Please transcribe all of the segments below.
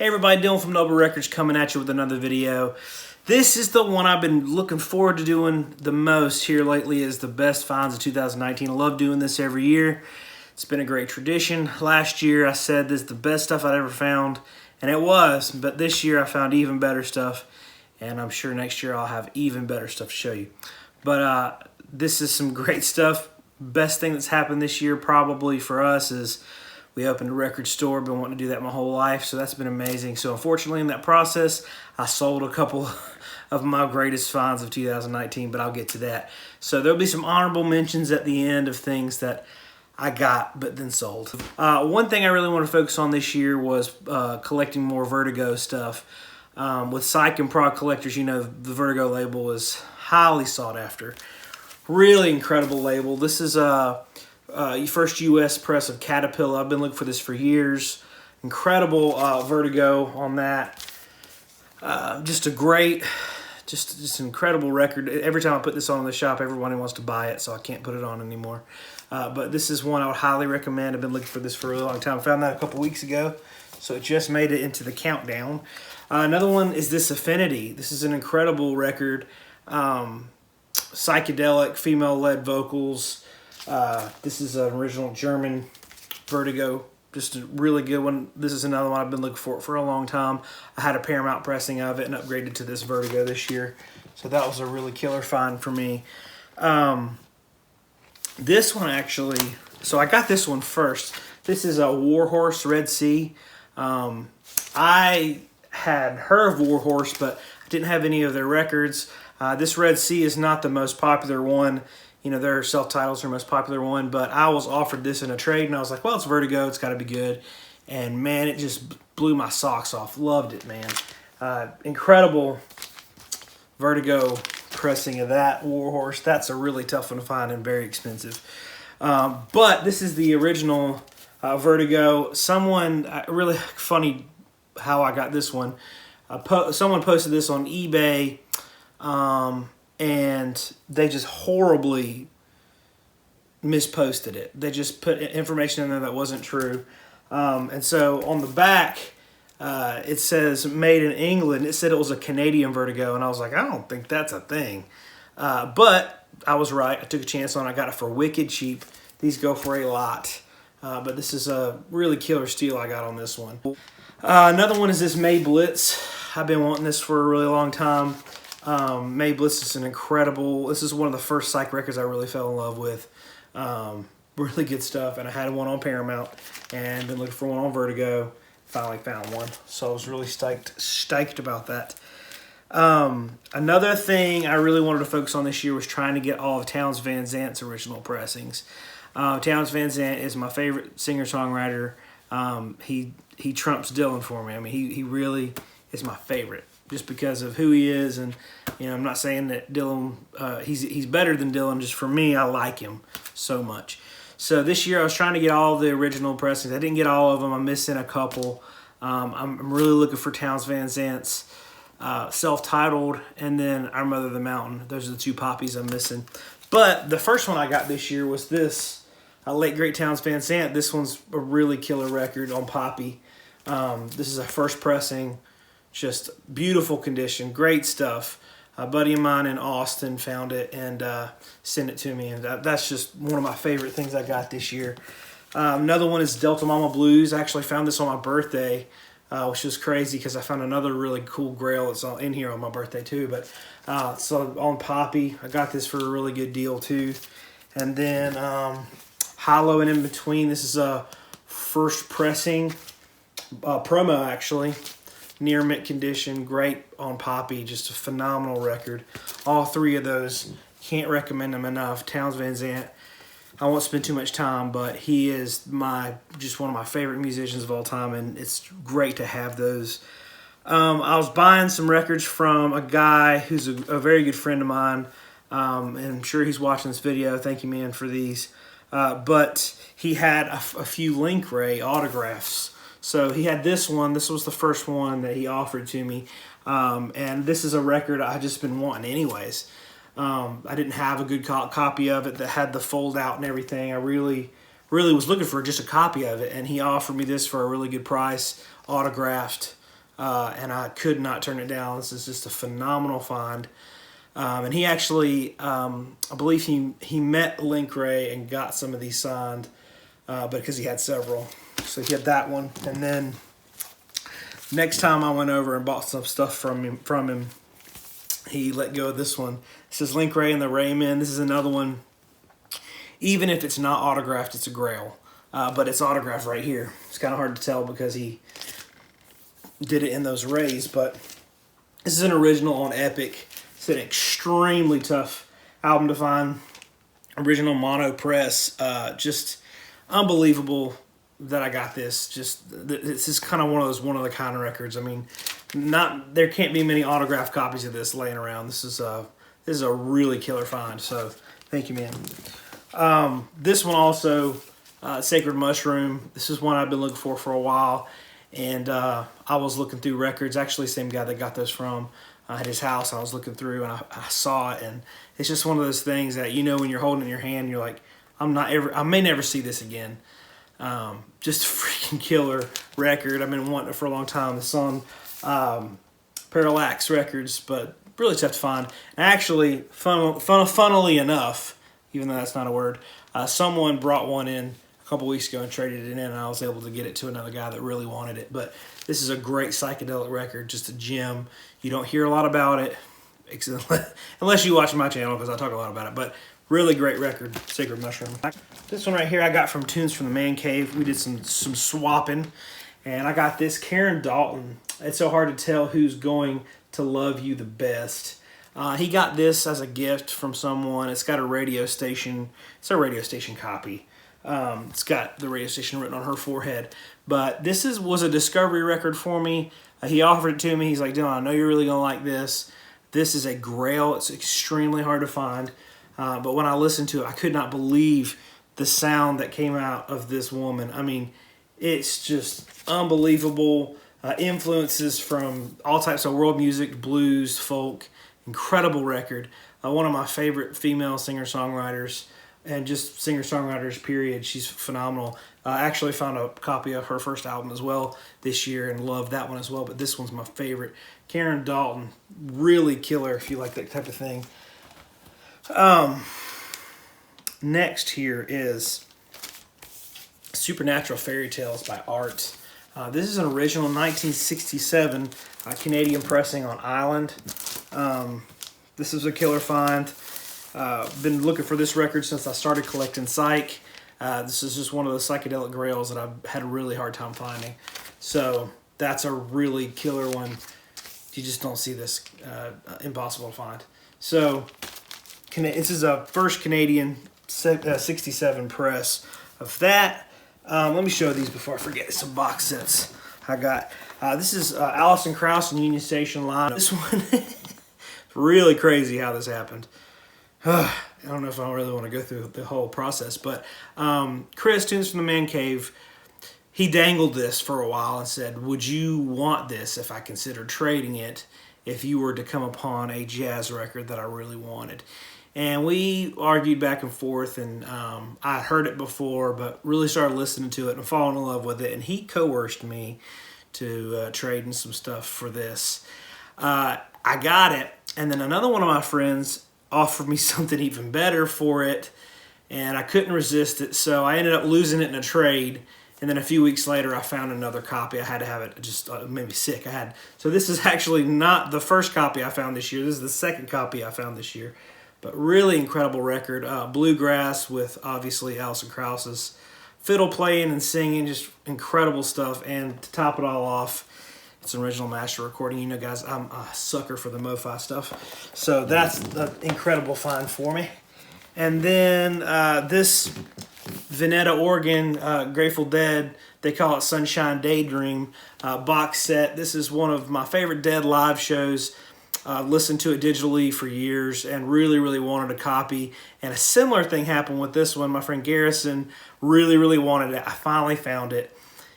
Hey everybody, Dylan from Noble Records coming at you with another video. This is the one I've been looking forward to doing the most here lately, is the best finds of 2019. I love doing this every year. It's been a great tradition. Last year I said this is the best stuff I'd ever found, and it was, but this year I found even better stuff, and I'm sure next year I'll have even better stuff to show you. But this is some great stuff. Best thing that's happened this year probably for us is we opened a record store. Been wanting to do that my whole life, so that's been amazing. So unfortunately in that process, I sold a couple of my greatest finds of 2019, but I'll get to that. So there'll be some honorable mentions at the end of things that I got but then sold. One thing I really want to focus on this year was collecting more Vertigo stuff. With Psych and Prog collectors, you know the Vertigo label is highly sought after. Really incredible label. This is first U.S. press of Caterpillar. I've been looking for this for years. Incredible Vertigo on that. Just a great, just an incredible record. Every time I put this on in the shop, everybody wants to buy it, so I can't put it on anymore. But this is one I would highly recommend. I've been looking for this for a really long time. I found that a couple weeks ago, so it just made it into the countdown. Another one is this Affinity. This is an incredible record. Psychedelic, female-led vocals. This is an original German Vertigo, just a really good one. This is another one I've been looking for a long time. I had a Paramount pressing of it and upgraded to this Vertigo this year, so that was a really killer find for me. This one actually, so I got this one first. This is a Warhorse Red Sea. I had heard of Warhorse, but I didn't have any of their records. This Red Sea is not the most popular one. You know, their self-titles are the most popular one, but I was offered this in a trade, and I was like, well, it's Vertigo, it's got to be good. And, man, it just blew my socks off. Loved it, man. Incredible Vertigo pressing of that Warhorse. That's a really tough one to find and very expensive. But this is the original Vertigo. Really funny how I got this one. Someone posted this on eBay, and they just horribly misposted it. They just put information in there that wasn't true. And so on the back, it says made in England. It said it was a Canadian Vertigo, and I was like, I don't think that's a thing. But I was right. I took a chance on it. I got it for wicked cheap. These go for a lot. But this is a really killer steal I got on this one. Another one is this May Blitz. I've been wanting this for a really long time. May Blitz is an incredible, this is one of the first Psych records I really fell in love with. Really good stuff, and I had one on Paramount and been looking for one on Vertigo. Finally found one, so I was really stoked about that. Another thing I really wanted to focus on this year was trying to get all of Townes Van Zandt's original pressings. Townes Van Zandt is my favorite singer-songwriter. He trumps Dylan for me. I mean, he really is my favorite, just because of who he is. And, you know, I'm not saying that Dylan, he's better than Dylan. Just for me, I like him so much. So this year I was trying to get all the original pressings. I didn't get all of them. I'm missing a couple. I'm really looking for Townes Van Zandt's self-titled, and then Our Mother the Mountain. Those are the two poppies I'm missing. But the first one I got this year was this late great Townes Van Zandt. This one's a really killer record on Poppy. This is a first pressing. Just beautiful condition, great stuff. A buddy of mine in Austin found it and sent it to me, and that's just one of my favorite things I got this year. Another one is Delta Mama Blues. I actually found this on my birthday, which was crazy because I found another really cool Grail that's all in here on my birthday too. But so on Poppy, I got this for a really good deal too. And then Hollow and In Between. This is a first pressing promo actually. Near mint condition, great on Poppy, just a phenomenal record. All three of those, can't recommend them enough. Townes Van Zandt, I won't spend too much time, but he is just one of my favorite musicians of all time, and it's great to have those. I was buying some records from a guy who's a very good friend of mine, and I'm sure he's watching this video. Thank you, man, for these. But he had a few Link Ray autographs. So he had this one. This was the first one that he offered to me. And this is a record I've just been wanting anyways. I didn't have a good copy of it that had the fold out and everything. I really was looking for just a copy of it, and he offered me this for a really good price, autographed. and I could not turn it down. This is just a phenomenal find. And he actually, I believe he met Link Ray and got some of these signed, because he had several. So he had that one, and then next time I went over and bought some stuff from him, he let go of this one. This is Link Ray and the Raymen. This is another one. Even if it's not autographed, it's a Grail, but it's autographed right here. It's kind of hard to tell because he did it in those rays, but this is an original on Epic. It's an extremely tough album to find. Original mono press, just unbelievable that I got this. This is kind of one of those one of the kind of records. I mean, there can't be many autographed copies of this laying around. This is a really killer find. So thank you, man. This one also, Sacred Mushroom. This is one I've been looking for a while, and I was looking through records. Actually, same guy that got those from. At his house, I was looking through and I saw it, and it's just one of those things that, you know, when you're holding it in your hand, you're like, I may never see this again. Just a freaking killer record. I've been wanting it for a long time. It's on Parallax Records, but really tough to find. And actually, funnily enough, even though that's not a word, someone brought one in a couple weeks ago and traded it in, and I was able to get it to another guy that really wanted it. But this is a great psychedelic record, just a gem. You don't hear a lot about it, unless you watch my channel, because I talk a lot about it. But really great record, Sacred Mushroom. This one right here I got from Tunes from the Man Cave. We did some swapping, and I got this Karen Dalton. It's so hard to tell who's going to love you the best. He got this as a gift from someone. It's got a radio station. It's a radio station copy. It's got the radio station written on her forehead. But this was a discovery record for me. He offered it to me. He's like, Dylan, I know you're really going to like this. This is a Grail. It's extremely hard to find. But when I listened to it, I could not believe the sound that came out of this woman. I mean, it's just unbelievable. Influences from all types of world music, blues, folk. Incredible record. One of my favorite female singer-songwriters, and just singer-songwriters, period. She's phenomenal. I actually found a copy of her first album as well this year and loved that one as well, but this one's my favorite. Karen Dalton, really killer if you like that type of thing. Next here is Supernatural Fairy Tales by Art. This is an original 1967 Canadian pressing on Island. This is a killer find. Been looking for this record since I started collecting Psych. This is just one of the psychedelic grails that I've had a really hard time finding. So that's a really killer one. You just don't see this. Impossible to find. So this is a first Canadian 67 press of that. Let me show these before I forget. Some box sets I got. This is Alison Krauss and Union Station Line. This one, really crazy how this happened. I don't know if I really want to go through the whole process, but Chris, Tunes from the Man Cave, he dangled this for a while and said, would you want this if I considered trading it if you were to come upon a jazz record that I really wanted? And we argued back and forth, and I heard it before, but really started listening to it and falling in love with it, and he coerced me to trade in some stuff for this. I got it, and then another one of my friends offered me something even better for it, and I couldn't resist it, so I ended up losing it in a trade. And then a few weeks later, I found another copy. I had to have it. Just made me sick. So this is actually not the first copy I found this year. This is the second copy I found this year. But really incredible record. Bluegrass with obviously Alison Krauss's fiddle playing and singing. Just incredible stuff. And to top it all off, it's an original master recording. You know, guys, I'm a sucker for the MoFi stuff. So that's an incredible find for me. And then this Veneta, Oregon, Grateful Dead, they call it Sunshine Daydream box set. This is one of my favorite Dead live shows. Listened to it digitally for years and really, really wanted a copy. And a similar thing happened with this one. My friend Garrison really, really wanted it. I finally found it.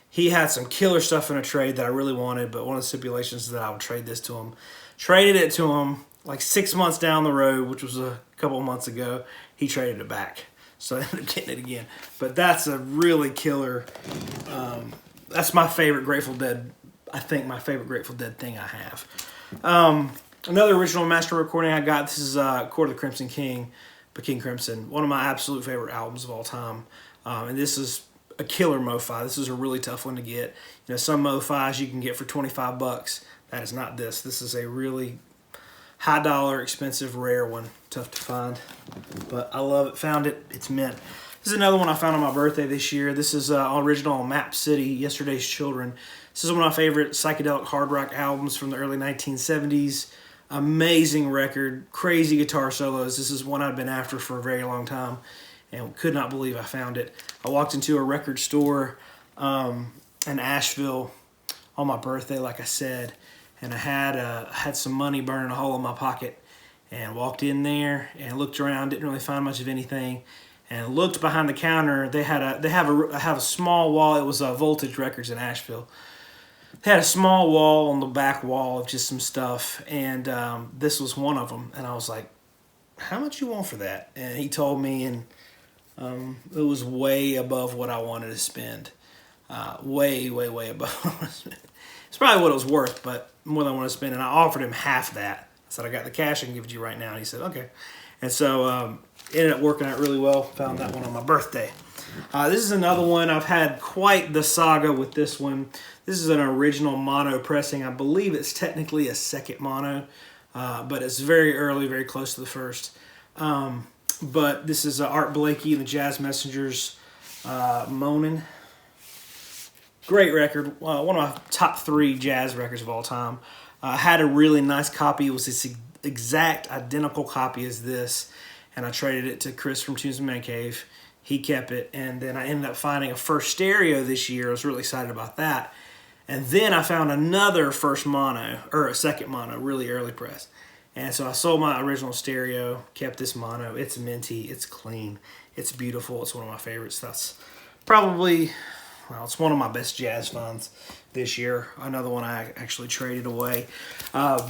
He had some killer stuff in a trade that I really wanted, but one of the stipulations is that I would trade this to him. Traded it to him like 6 months down the road, which was a couple of months ago. He traded it back. So I ended up getting it again. But that's a really killer. That's my favorite Grateful Dead I think, my favorite Grateful Dead thing I have. Another original master recording I got, this is Court of the Crimson King by King Crimson. One of my absolute favorite albums of all time. And this is a killer mo-fi. This is a really tough one to get. Some mo-fis you can get for $25. That is not this. This is a really high dollar, expensive, rare one. Tough to find. But I love it. Found it. It's mint. This is another one I found on my birthday this year. This is original on Map City, Yesterday's Children. This is one of my favorite psychedelic hard rock albums from the early 1970s. Amazing record, crazy guitar solos. This is one I've been after for a very long time and could not believe I found it. I walked into a record store in Asheville on my birthday, like I said, and I had some money burning a hole in my pocket, and walked in there and looked around, didn't really find much of anything, and looked behind the counter. They have a small wall. It was Voltage Records in Asheville. They had a small wall on the back wall of just some stuff, and this was one of them. And I was like, how much you want for that? And he told me, and it was way above what I wanted to spend. Way above what I wanted to spend. It's probably what it was worth, but more than I wanted to spend. And I offered him half that. I said, I got the cash, I can give it to you right now. And he said, okay. And so ended up working out really well. Found that one on my birthday. This is another one. I've had quite the saga with this one. This is an original mono pressing. I believe it's technically a second mono, but it's very early, very close to the first. But this is Art Blakey and the Jazz Messengers, Moanin'. Great record. One of my top 3 jazz records of all time. I had a really nice copy. It was this exact identical copy as this, and I traded it to Chris from Tunes and Man Cave. He kept it, and then I ended up finding a first stereo this year. I was really excited about that. And then I found another first mono, or a second mono, really early press. And so I sold my original stereo, kept this mono. It's minty, it's clean, it's beautiful. It's one of my favorites. That's probably, well, it's one of my best jazz finds this year. Another one I actually traded away.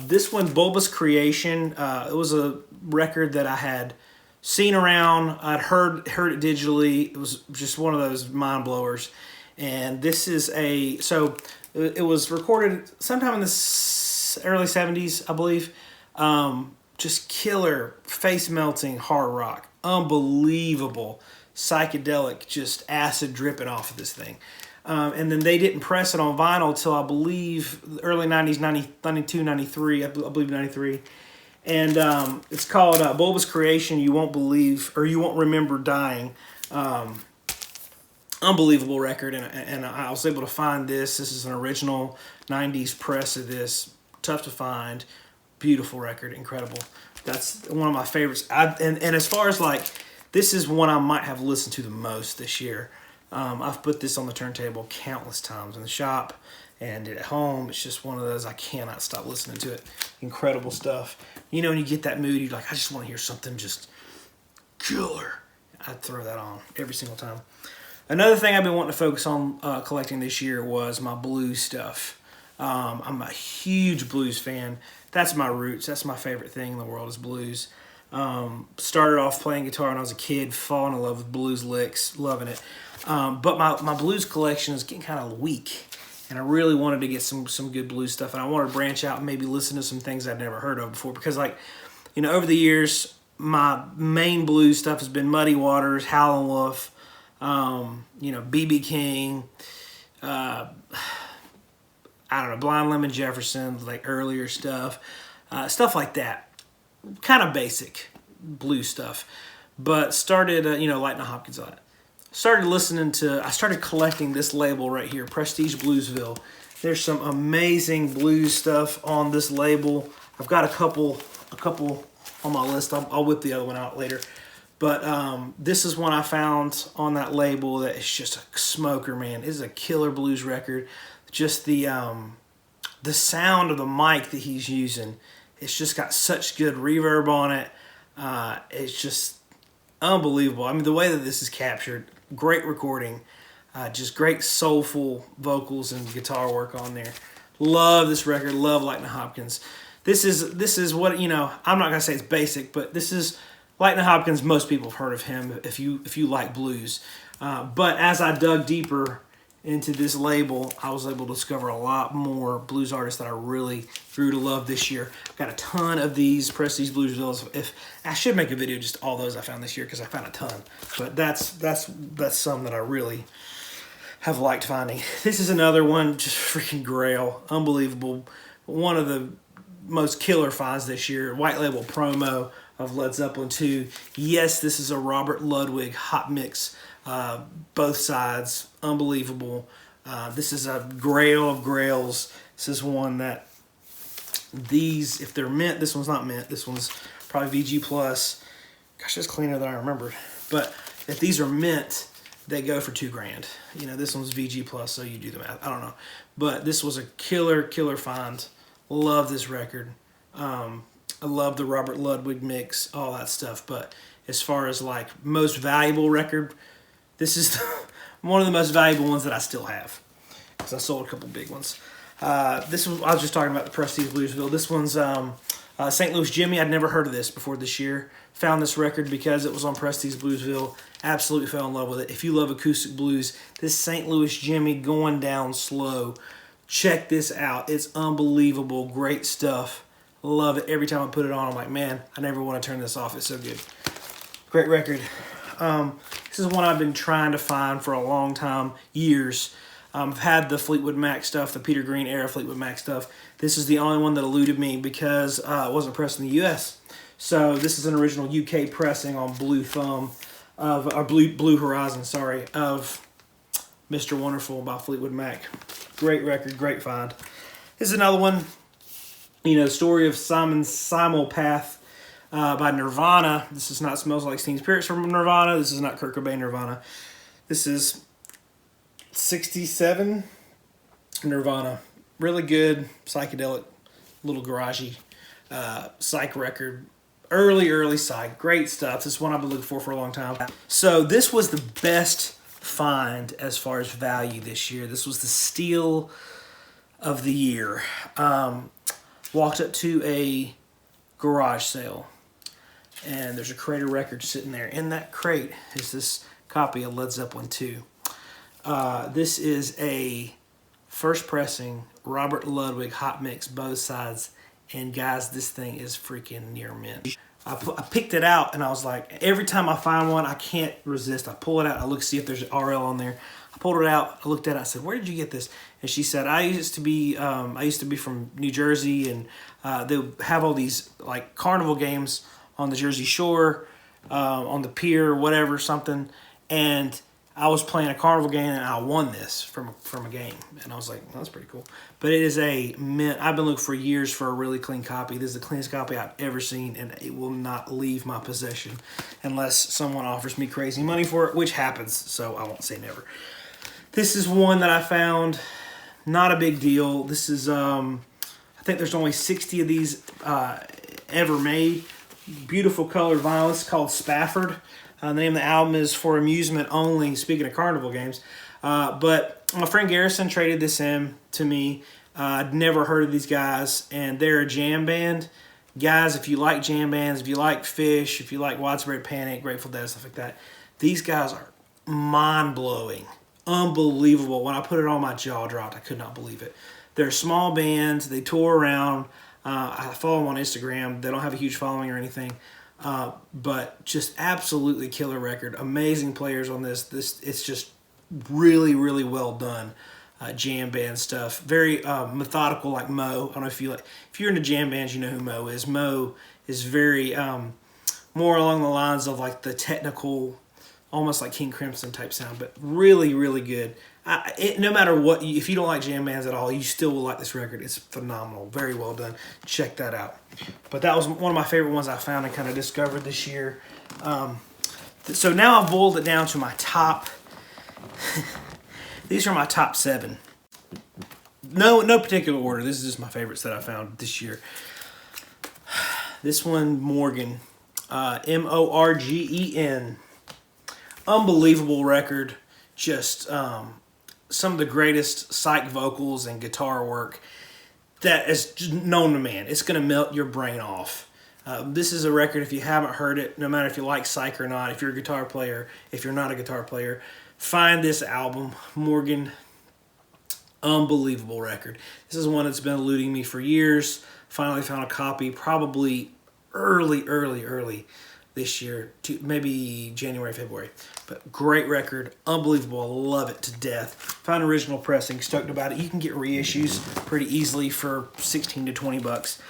This one, Bulbous Creation, it was a record that I had seen around. I'd heard it digitally. It was just one of those mind blowers. And this is so it was recorded sometime in the early 70s, I believe. Just killer, face-melting hard rock. Unbelievable, psychedelic, just acid dripping off of this thing. And then they didn't press it on vinyl until, I believe, the early 90s, 92, 93, I believe 93. And it's called Bulbous Creation, You Won't Believe, or You Won't Remember Dying. Unbelievable record, and I was able to find this. This is an original 90s press of this. Tough to find. Beautiful record. Incredible. That's one of my favorites. And as far as this is one I might have listened to the most this year. I've put this on the turntable countless times in the shop and at home. It's just one of those, I cannot stop listening to it. Incredible stuff. When you get that mood, you're like, I just want to hear something just killer. I'd throw that on every single time. Another thing I've been wanting to focus on collecting this year was my blues stuff. I'm a huge blues fan. That's my roots. That's my favorite thing in the world is blues. Started off playing guitar when I was a kid, falling in love with blues licks, loving it. But my blues collection is getting kind of weak, and I really wanted to get some good blues stuff, and I wanted to branch out and maybe listen to some things I'd never heard of before, because over the years, my main blues stuff has been Muddy Waters, Howlin' Wolf, B.B. King, I don't know, Blind Lemon Jefferson, earlier stuff, stuff like that. Kind of basic blues stuff. But started, lighting the Hopkins on it. I started collecting this label right here, Prestige Bluesville. There's some amazing blues stuff on this label. I've got a couple on my list. I'll whip the other one out later. But this is one I found on that label that is just a smoker, man. This is a killer blues record. Just the sound of the mic that he's using, it's just got such good reverb on it. It's just unbelievable. I mean, the way that this is captured, great recording, just great soulful vocals and guitar work on there. Love this record. Love Lightning Hopkins. This is what, I'm not gonna say it's basic, but this is Lightning Hopkins. Most people have heard of him if you like blues. But as I dug deeper into this label, I was able to discover a lot more blues artists that I really grew to love this year. I've got a ton of these Prestige Bluesvilles. If I should make a video just all those I found this year because I found a ton. But that's some that I really have liked finding. This is another one, just freaking Grail, unbelievable. One of the most killer finds this year. White label promo of Led Zeppelin 2. Yes, this is a Robert Ludwig hot mix. Both sides, unbelievable. This is a Grail of Grails. This is one that these, if they're mint, this one's not mint. This one's probably VG plus. Gosh, that's cleaner than I remembered. But if these are mint, they go for $2,000. You know, this one's VG plus, so you do the math. I don't know, but this was a killer find. Love this record. I love the Robert Ludwig mix, all that stuff. But as far as like most valuable record, this is one of the most valuable ones that I still have because I sold a couple big ones. This one, I was just talking about the Prestige Bluesville. This one's St. Louis Jimmy. I'd never heard of this before this year. Found this record because it was on Prestige Bluesville. Absolutely fell in love with it. If you love acoustic blues, this St. Louis Jimmy going down slow. Check this out. It's unbelievable. Great stuff. Love it. Every time I put it on, I'm like, man, I never want to turn this off. It's so good. Great record. This is one I've been trying to find for a long time, years. I've had the Fleetwood Mac stuff, the Peter Green era Fleetwood Mac stuff. This is the only one that eluded me because it wasn't pressed in the U.S. So this is an original UK pressing on Blue Thumb or Blue Horizon, sorry, of Mr. Wonderful by Fleetwood Mac. Great record, great find. This is another one, you know, Story of Simon Simulpath by Nirvana. This is not Smells Like Teen Spirits from Nirvana. This is not Kurt Cobain Nirvana. This is 67 Nirvana. Really good, psychedelic, little garagey psych record. Early psych. Great stuff. This is one I've been looking for a long time. So this was the best find as far as value this year. This was the steal of the year. Walked up to a garage sale and there's a crate of records sitting there. In that crate is this copy of Led Zeppelin 2. This is a first pressing Robert Ludwig hot mix, both sides. And guys, this thing is freaking near mint. I picked it out and I was like, every time I find one, I can't resist. I pull it out, I look, see if there's an RL on there. I pulled it out, I looked at it, I said, where did you get this? And she said, I used to be from New Jersey, and they have all these like carnival games on the Jersey Shore, on the pier, whatever, something. And I was playing a carnival game and I won this from a game. And I was like, well, that's pretty cool. But it is a mint. I've been looking for years for a really clean copy. This is the cleanest copy I've ever seen, and it will not leave my possession unless someone offers me crazy money for it, which happens, so I won't say never. This is one that I found, not a big deal. This is, I think there's only 60 of these ever made. Beautiful colored vinyl. It's called Spafford. The name of the album is For Amusement Only, speaking of carnival games. But my friend Garrison traded this in to me. I'd never heard of these guys, and they're a jam band. Guys, if you like jam bands, if you like Fish, if you like Widespread Panic, Grateful Dead, stuff like that, these guys are mind-blowing, unbelievable. When I put it on, my jaw dropped. I could not believe it. They're a small band. They tour around. I follow them on Instagram. They don't have a huge following or anything. But just absolutely killer record. Amazing players on this. It's just really well done. Jam band stuff. Very methodical, like Mo. I don't know if you're into jam bands, you know who Mo is. Mo is very more along the lines of like the technical, almost like King Crimson type sound, but really good. No matter what, if you don't like jam bands at all, you still will like this record. It's phenomenal. Very well done. Check that out. But that was one of my favorite ones I found and kind of discovered this year. So now I've boiled it down to my top. These are my top 7. No particular order. This is just my favorites that I found this year. This one, Morgan. Morgen. Unbelievable record. Just some of the greatest psych vocals and guitar work that is known to man. It's going to melt your brain off. This is a record, if you haven't heard it, no matter if you like psych or not, if you're a guitar player, if you're not a guitar player, find this album, Morgan. Unbelievable record. This is one that's been eluding me for years. Finally found a copy, probably early this year, maybe January, February. But great record, unbelievable. I love it to death. Found original pressing, stoked about it. You can get reissues pretty easily for 16 to 20 bucks.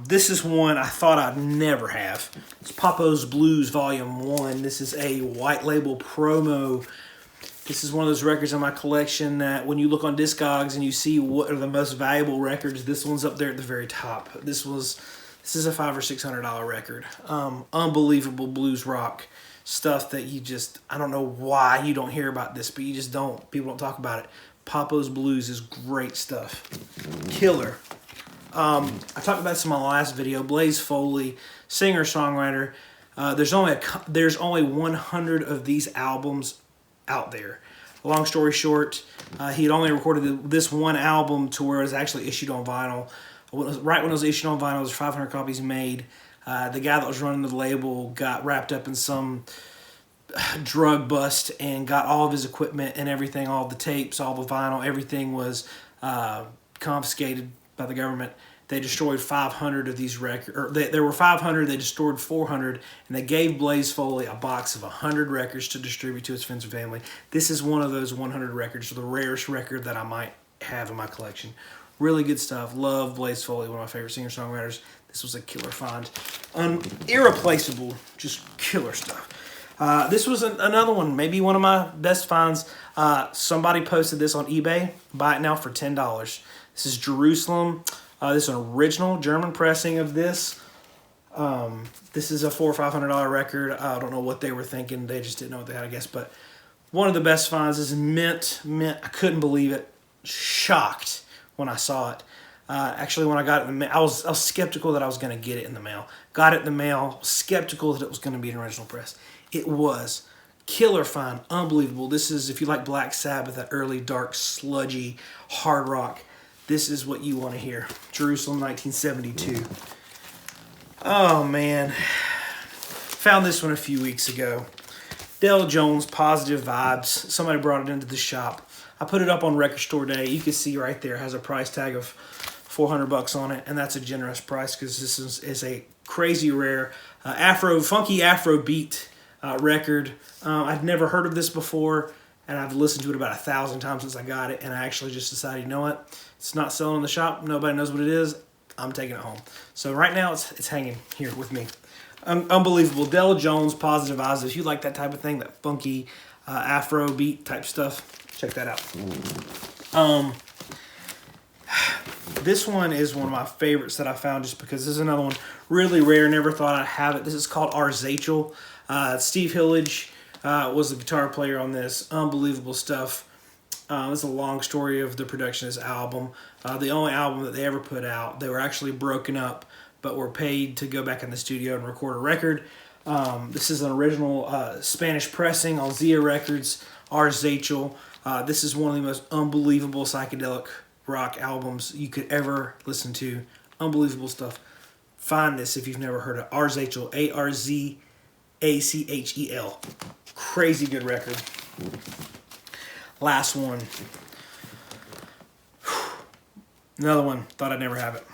This is one I thought I'd never have. It's Popo's Blues Volume 1. This is a white label promo. This is one of those records in my collection that when you look on Discogs and you see what are the most valuable records, this one's up there at the very top. This is a $500 or $600 record. Unbelievable blues rock stuff that I don't know why you don't hear about this, but you just don't. People don't talk about it. Popo's Blues is great stuff. Killer. I talked about this in my last video. Blaze Foley, singer-songwriter. There's only 100 of these albums out there. Long story short, he had only recorded this one album to where it was actually issued on vinyl. Right when it was issued on vinyl, there's 500 copies made. The guy that was running the label got wrapped up in some drug bust and got all of his equipment and everything, all the tapes, all the vinyl, everything was confiscated by the government. They destroyed 500 of these records. There were 500, they destroyed 400, and they gave Blaze Foley a box of 100 records to distribute to his friends and family. This is one of those 100 records, the rarest record that I might have in my collection. Really good stuff. Love Blaze Foley, one of my favorite singer-songwriters. This was a killer find. Irreplaceable, just killer stuff. This was another one, maybe one of my best finds. Somebody posted this on eBay. Buy it now for $10. This is Jerusalem. This is an original German pressing of this. This is a $400 or $500 record. I don't know what they were thinking. They just didn't know what they had, I guess. But one of the best finds is mint. I couldn't believe it. Shocked when I saw it. Actually, when I got it in the mail, I was skeptical that I was going to get it in the mail. Got it in the mail, skeptical that it was going to be an original press. It was. Killer find, unbelievable. This is, if you like Black Sabbath, that early, dark, sludgy, hard rock, this is what you want to hear. Jerusalem, 1972. Oh, man. Found this one a few weeks ago. Dale Jones, Positive Vibes. Somebody brought it into the shop. I put it up on Record Store Day. You can see right there, it has a price tag of 400 bucks on it, and that's a generous price because this is a crazy rare funky Afro beat record. I'd never heard of this before, and I've listened to it about 1,000 times since I got it, and I actually just decided, you know what? It's not selling in the shop. Nobody knows what it is. I'm taking it home. So right now, it's hanging here with me. Unbelievable. Dale Jones, Positive Eyes. If you like that type of thing, that funky Afro beat type stuff, check that out. This one is one of my favorites that I found just because this is another one really rare. Never thought I'd have it. This is called Our Zachel. Steve Hillage was the guitar player on this. Unbelievable stuff. It's a long story of the production of this album. The only album that they ever put out. They were actually broken up, but were paid to go back in the studio and record a record. This is an original Spanish pressing on Zia Records, Our Zachel. This is one of the most unbelievable psychedelic rock albums you could ever listen to. Unbelievable stuff. Find this if you've never heard of Our Zachel, Arzachel. Crazy good record. Last one. Another one. Thought I'd never have it.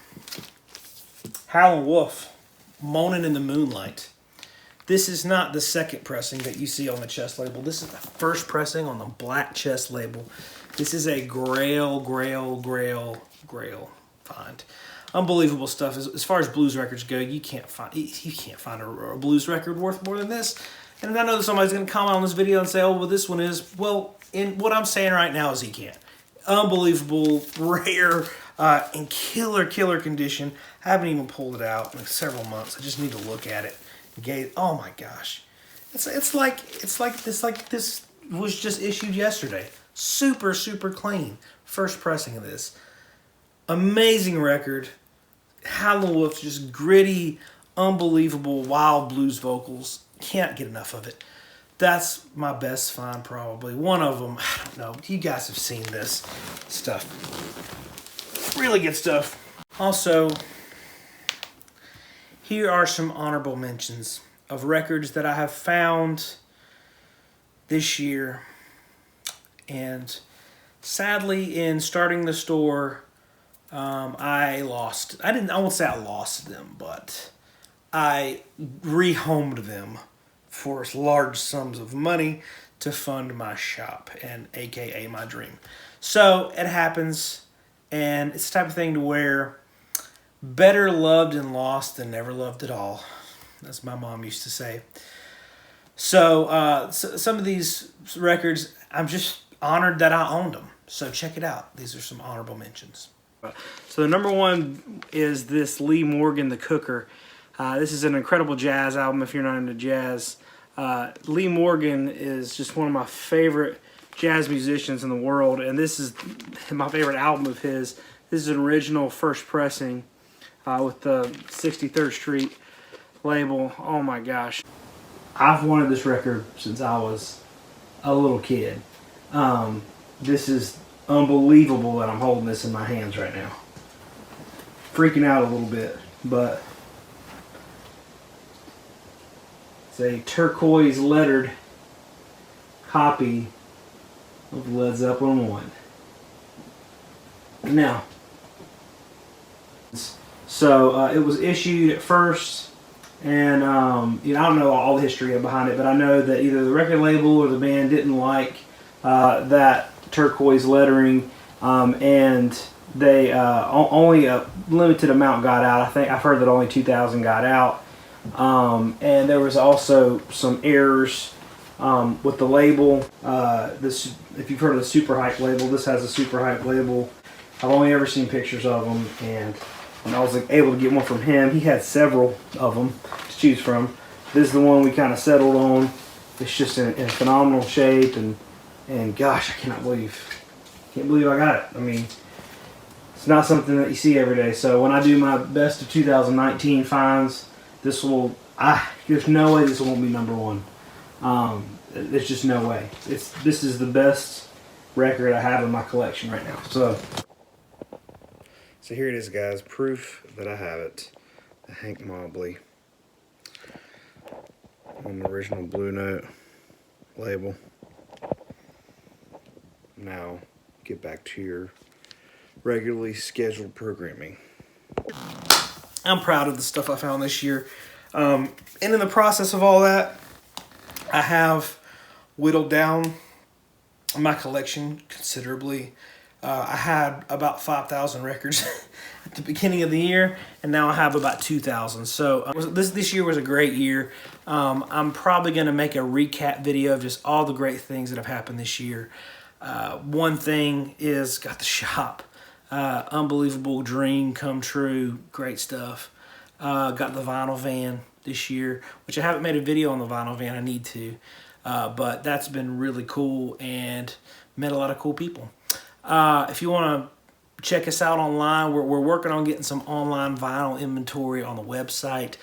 Howlin' Wolf, Moaning in the Moonlight. This is not the second pressing that you see on the chest label. This is the first pressing on the black chest label. This is a Grail find. Unbelievable stuff. As far as blues records go, you can't find a blues record worth more than this. And I know that somebody's going to comment on this video and say, oh, well, this one is. Well, in what I'm saying right now is he can't. Unbelievable, rare, in killer condition. I haven't even pulled it out in several months. I just need to look at it. Oh my gosh, it's like this was just issued yesterday. Super clean. First pressing of this. Amazing record. Howlin' Wolf, just gritty, unbelievable, wild blues vocals. Can't get enough of it. That's my best find, probably. One of them, I don't know. You guys have seen this stuff. Really good stuff. Also, here are some honorable mentions of records that I have found this year and Sadly, in starting the store, I won't say I lost them, but I rehomed them for large sums of money to fund my shop and AKA my dream. So it happens, and it's the type of thing to where better loved and lost than never loved at all. That's my mom used to say. So, some of these records, I'm just honored that I owned them. So check it out. These are some honorable mentions. So the number one is this Lee Morgan, The Cooker. This is an incredible jazz album if you're not into jazz. Lee Morgan is just one of my favorite jazz musicians in the world, and this is my favorite album of his. This is an original first pressing with the 63rd Street label. Oh my gosh. I've wanted this record since I was a little kid. This is unbelievable that I'm holding this in my hands right now. Freaking out a little bit, but it's a turquoise lettered copy of Led Zeppelin 1. Now, so it was issued at first, and I don't know all the history behind it, but I know that either the record label or the band didn't like that turquoise lettering, and they only a limited amount got out. I think I've heard that only 2,000 got out, and there was also some errors with the label. This, if you've heard of the Super Hype label, this has a Super Hype label. I've only ever seen pictures of them, and I was able to get one from him. He had several of them to choose from. This is the one we kind of settled on. It's just in phenomenal shape, and gosh, I can't believe I got it. I mean, it's not something that you see every day. So when I do my best of 2019 finds, there's no way this won't be number one. There's just no way. This is the best record I have in my collection right now. So here it is, guys. Proof that I have it. The Hank Mobley on the original Blue Note label. Now, get back to your regularly scheduled programming. I'm proud of the stuff I found this year. And in the process of all that, I have whittled down my collection considerably. I had about 5,000 records at the beginning of the year, and now I have about 2,000. So this year was a great year. I'm probably going to make a recap video of just all the great things that have happened this year. One thing is, got the shop. Unbelievable dream come true. Great stuff. Got the vinyl van this year, which I haven't made a video on the vinyl van. I need to. But that's been really cool and met a lot of cool people. If you want to check us out online, we're working on getting some online vinyl inventory on the website.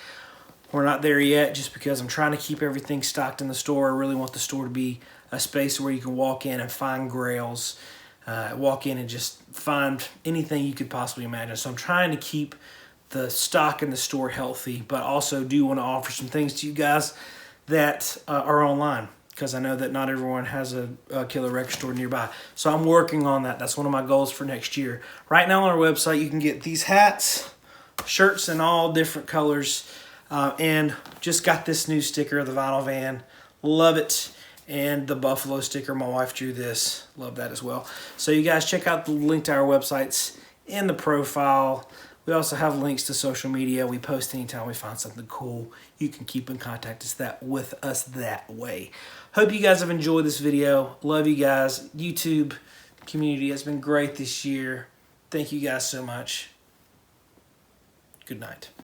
We're not there yet just because I'm trying to keep everything stocked in the store. I really want the store to be a space where you can walk in and find grails, walk in and just find anything you could possibly imagine. So I'm trying to keep the stock in the store healthy, but also do want to offer some things to you guys that are online, because I know that not everyone has a killer record store nearby. So I'm working on that. That's one of my goals for next year. Right now on our website, you can get these hats, shirts in all different colors, and just got this new sticker of the vinyl van. Love it. And the buffalo sticker, my wife drew this. Love that as well. So you guys check out the link to our websites in the profile. We also have links to social media. We post anytime we find something cool. You can keep in contact with us that way. Hope you guys have enjoyed this video. Love you guys. YouTube community has been great this year. Thank you guys so much. Good night.